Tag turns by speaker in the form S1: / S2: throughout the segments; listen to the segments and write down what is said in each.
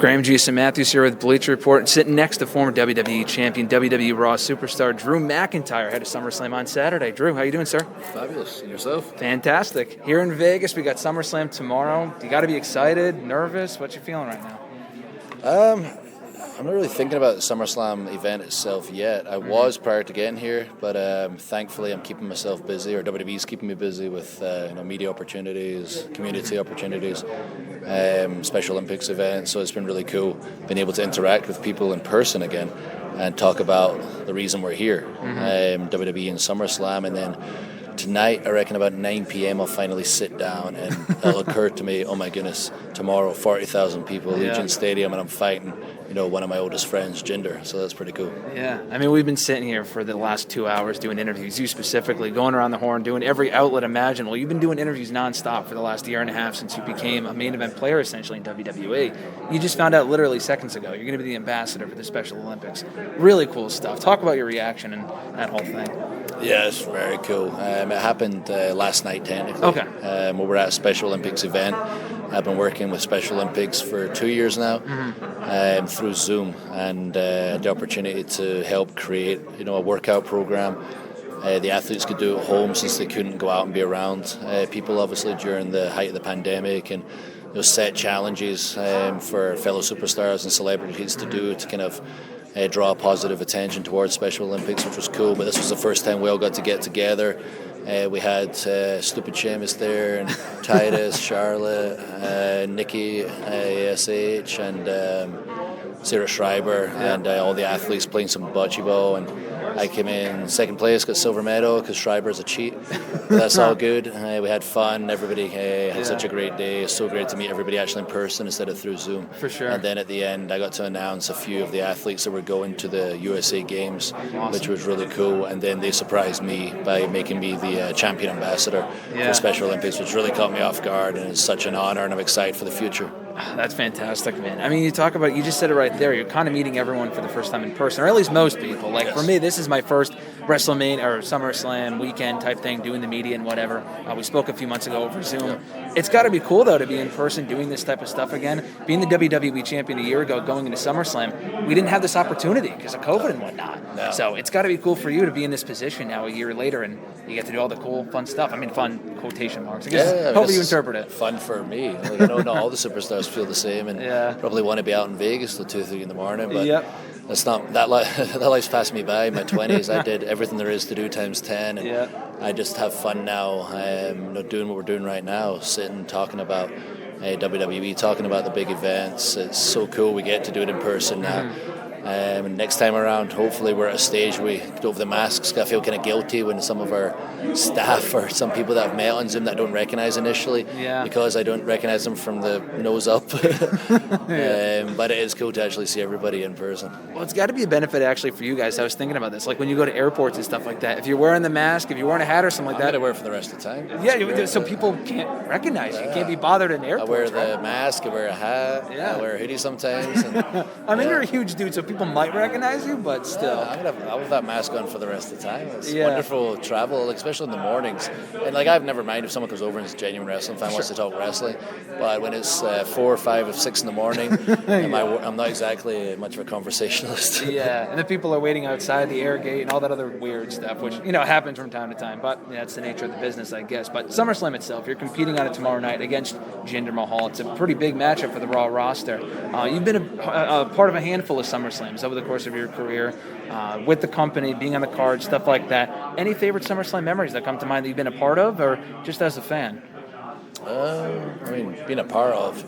S1: Graham Jason Matthews here with Bleacher Report, sitting next to former WWE champion, WWE Raw Superstar Drew McIntyre, head of SummerSlam on Saturday. Drew, how you doing, sir?
S2: Fabulous. And yourself?
S1: Fantastic. Here in Vegas, we got SummerSlam tomorrow. You got to be excited, nervous? What you feeling right now?
S2: I'm not really thinking about the SummerSlam event itself yet. I was prior to getting here, but thankfully I'm keeping myself busy, or WWE's keeping me busy with media opportunities, community opportunities, Special Olympics events. So it's been really cool being able to interact with people in person again and talk about the reason we're here, WWE and SummerSlam. And then tonight, I reckon about 9 p.m. I'll finally sit down and it'll occur to me, oh my goodness, tomorrow 40,000 people, Legion Stadium, and I'm fighting one of my oldest friends, Jinder. So that's pretty cool.
S1: Yeah, I mean, we've been sitting here for the last 2 hours doing interviews, you specifically, going around the horn, doing every outlet imaginable. You've been doing interviews nonstop for the last year and a half since you became a main event player, essentially, in WWE. You just found out literally seconds ago you're going to be the ambassador for the Special Olympics. Really cool stuff. Talk about your reaction and that whole thing.
S2: Yeah, it's very cool. It happened last night, technically.
S1: Okay.
S2: We were at a Special Olympics event. I've been working with Special Olympics for 2 years now, through Zoom, and the opportunity to help create, a workout program. The athletes could do it at home since they couldn't go out and be around people, obviously, during the height of the pandemic, and set challenges for fellow superstars and celebrities to do to kind of draw positive attention towards Special Olympics, which was cool. But this was the first time we all got to get together. We had Stupid Sheamus there, and Titus, Charlotte, Nikki, ASH, and Sarah Schreiber, and all the athletes playing some bocce ball. And I came in second place, got silver medal because Schreiber's a cheat. But that's all good. We had fun. Everybody had such a great day. It's so great to meet everybody actually in person instead of through Zoom.
S1: For sure.
S2: And then at the end, I got to announce a few of the athletes that were going to the USA Games, which was really cool. And then they surprised me by making me the champion ambassador for Special Olympics, which really caught me off guard. And it's such an honor, and I'm excited for the future.
S1: That's fantastic, man. I mean, you talk about, you just said it right there, you're kind of meeting everyone for the first time in person, or at least most people. Like, for me, this is my first WrestleMania or SummerSlam weekend type thing, doing the media and whatever. We spoke a few months ago over Zoom. It's got to be cool, though, to be in person doing this type of stuff again. Being the WWE champion a year ago, going into SummerSlam, we didn't have this opportunity because of COVID and whatnot.
S2: No.
S1: So it's got to be cool for you to be in this position now a year later, and you get to do all the cool, fun stuff. I mean, fun quotation marks. I guess, however you interpret it.
S2: Fun for me. Not all the superstars feel the same, and probably want to be out in Vegas till 2-3 in the morning, but that's not that life's passed me by in my 20s. I did everything there is to do times 10, and I just have fun now, doing what we're doing right now, sitting, talking about WWE, talking about the big events. It's so cool we get to do it in person now. Next time around, hopefully we're at a stage where we get over the masks. I feel kind of guilty when some of our staff or some people that I've met on Zoom that I don't recognize initially, because I don't recognize them from the nose up. But it is cool to actually see everybody in person.
S1: Well, it's got to be a benefit actually for you guys. I was thinking about this, like when you go to airports and stuff like that. If you're wearing the mask, if you're wearing a hat or something like that,
S2: I wear it for the rest of the time.
S1: So people can't recognize you. You can't be bothered in airports.
S2: I wear the mask. I wear a hat. I wear a hoodie sometimes. And,
S1: I mean, you're a huge dude, so people might recognize you, but still.
S2: I'll have that mask on for the rest of the time. It's wonderful travel, especially in the mornings. And I've never mind if someone comes over and is a genuine wrestling fan, wants to talk wrestling. But when it's 4 or 5 or 6 in the morning, I'm not exactly much of a conversationalist.
S1: And the people are waiting outside the air gate and all that other weird stuff, which happens from time to time. But that's the nature of the business, I guess. But SummerSlam itself, you're competing on it tomorrow night against Jinder Mahal. It's a pretty big matchup for the Raw roster. You've been a part of a handful of SummerSlams over the course of your career, with the company, being on the card, stuff like that. Any favorite SummerSlam memories that come to mind that you've been a part of, or just as a fan?
S2: Being a part of,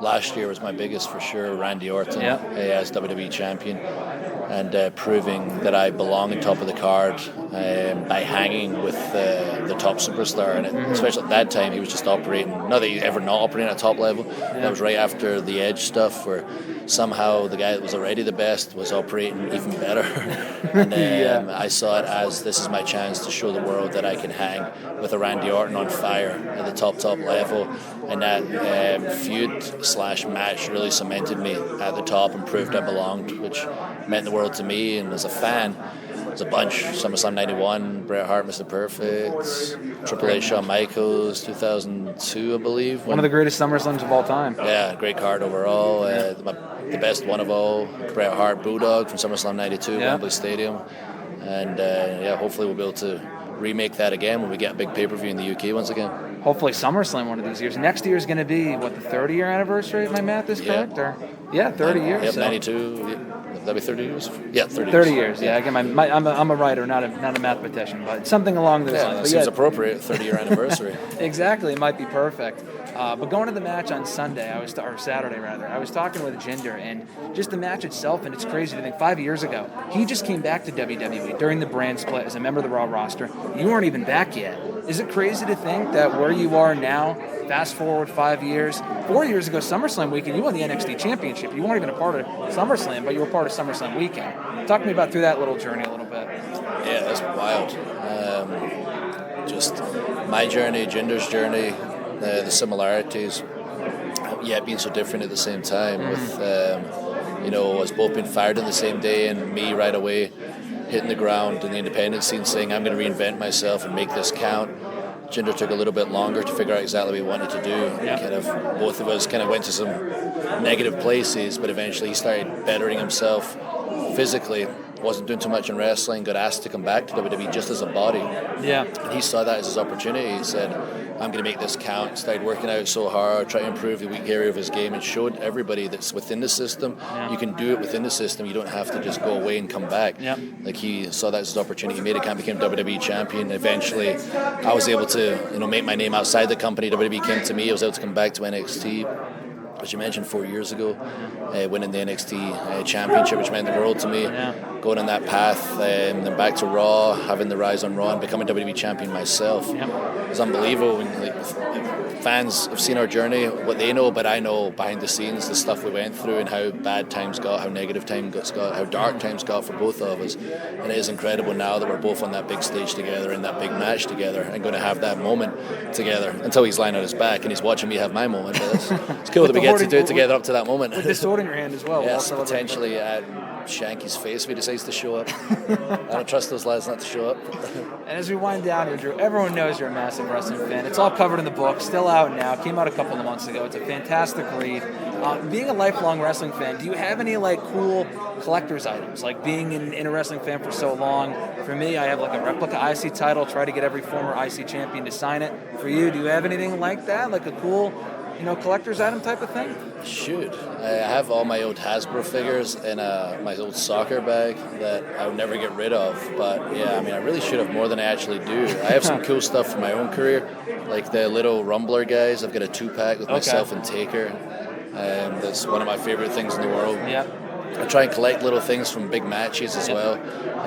S2: last year was my biggest for sure. Randy Orton as WWE champion, and proving that I belong on top of the card by hanging with the top superstar. And especially at that time, he was just operating, not that he ever not operating at top level. That was right after the Edge stuff, where somehow the guy that was already the best was operating even better. And I saw it as, this is my chance to show the world that I can hang with a Randy Orton on fire at the top level. And that feud/match really cemented me at the top and proved I belonged, which meant the world to me. And as a fan, there's a bunch. SummerSlam 91, Bret Hart, Mr. Perfect, Triple H, Shawn Michaels, 2002, I believe.
S1: One of the greatest SummerSlams of all time.
S2: Yeah, great card overall. the best one of all, Bret Hart Bulldog from SummerSlam '92, Wembley Stadium, and hopefully we'll be able to remake that again when we get a big pay-per-view in the UK once again.
S1: Hopefully SummerSlam one of these years. Next year is going to be, what, the 30-year anniversary, if my math is correct? Or 30 years.
S2: Yep,
S1: so.
S2: 92. That'd be 30 years? Yeah, 30 years.
S1: 30 years, yeah. Again, I'm a writer, not a mathematician, but something along those lines.
S2: That seems appropriate, 30-year anniversary.
S1: Exactly, it might be perfect. But going to the match on Sunday, or Saturday rather, I was talking with Jinder, and just the match itself, and it's crazy to think 5 years ago, he just came back to WWE during the brand split as a member of the Raw roster. You weren't even back yet. Is it crazy to think that where you are now, fast forward 5 years, 4 years ago, SummerSlam weekend, you won the NXT Championship. You weren't even a part of SummerSlam, but you were part of SummerSlam weekend. Talk to me about through that little journey a little bit.
S2: Yeah, that's wild. Just my journey, Jinder's journey, the similarities, yet being so different at the same time. With us both being fired on the same day, and me right away hitting the ground in the independent scene saying, I'm going to reinvent myself and make this count. Jinder took a little bit longer to figure out exactly what he wanted to do.
S1: Yep.
S2: Both of us kind of went to some negative places, but eventually he started bettering himself physically. Wasn't doing too much in wrestling, got asked to come back to WWE just as a body.
S1: Yeah.
S2: And he saw that as his opportunity. He said, I'm going to make this count. Started working out so hard, trying to improve the weak area of his game, and showed everybody that's within the system. Yeah. You can do it within the system. You don't have to just go away and come back.
S1: Yep.
S2: Like, he saw that as his opportunity. He made a count, became WWE champion. Eventually, I was able to make my name outside the company. WWE came to me. I was able to come back to NXT. As you mentioned, 4 years ago, winning the NXT championship, which meant the world to me.
S1: Yeah.
S2: Going on that path, then back to Raw, having the rise on Raw, and becoming WWE champion myself.
S1: Yep.
S2: It was unbelievable. Fans have seen our journey, what they know, but I know behind the scenes the stuff we went through and how bad times got, how negative times got, how dark times got for both of us. And it is incredible now that we're both on that big stage together, in that big match together, and going to have that moment together until he's lying on his back and he's watching me have my moment. But it's cool that we get to do it together up to that moment.
S1: With the sword in your hand as well.
S2: Yes, potentially at Shanky's face if he decides to show up. I don't trust those lads not to show up.
S1: And as we wind down here, Drew, everyone knows you're a massive wrestling fan. It's all covered in the book, still out now, came out a couple of months ago. It's a fantastic read. Being a lifelong wrestling fan, do you have any cool collector's items? Like being in a wrestling fan for so long, for me, I have a replica IC title, try to get every former IC champion to sign it. For you, do you have anything like that? Like a cool collector's item type of thing?
S2: Shoot. I have all my old Hasbro figures in my old soccer bag that I would never get rid of. But yeah, I really should have more than I actually do. I have some cool stuff from my own career, like the little Rumbler guys. I've got a 2-pack with myself and Taker. That's one of my favorite things in the world.
S1: Yeah.
S2: I try and collect little things from big matches as well.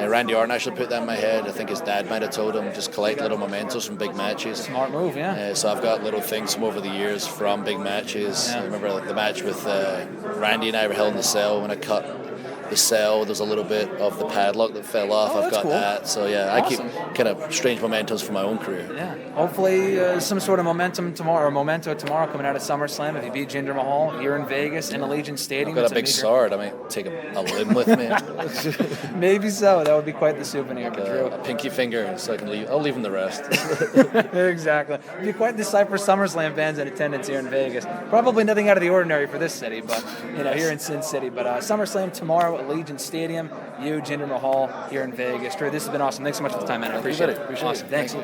S2: Randy Orton actually put that in my head. I think his dad might have told him, just collect little mementos from big matches.
S1: Smart move, yeah.
S2: So I've got little things from over the years from big matches.
S1: Yeah.
S2: I remember the match with Randy and I were held in the cell. When I cut the cell, there's a little bit of the padlock that fell off. I've got that. So yeah, awesome. I keep kind of strange mementos from my own career.
S1: Yeah. Hopefully some sort of memento tomorrow coming out of SummerSlam. If you beat Jinder Mahal here in Vegas in Allegiant Stadium.
S2: I've got a big sword. I might take a limb with me.
S1: Maybe so. That would be quite the souvenir.
S2: A pinky finger, so I can leave. I'll leave him the rest.
S1: Exactly. It'd be quite the sight for SummerSlam fans in attendance here in Vegas. Probably nothing out of the ordinary for this city, but here in Sin City. But SummerSlam tomorrow at Allegiant Stadium. You, Jinder Mahal, here in Vegas. Drew, this has been awesome. Thanks so much for the time, man. I appreciate it.
S2: Awesome.
S1: Thanks.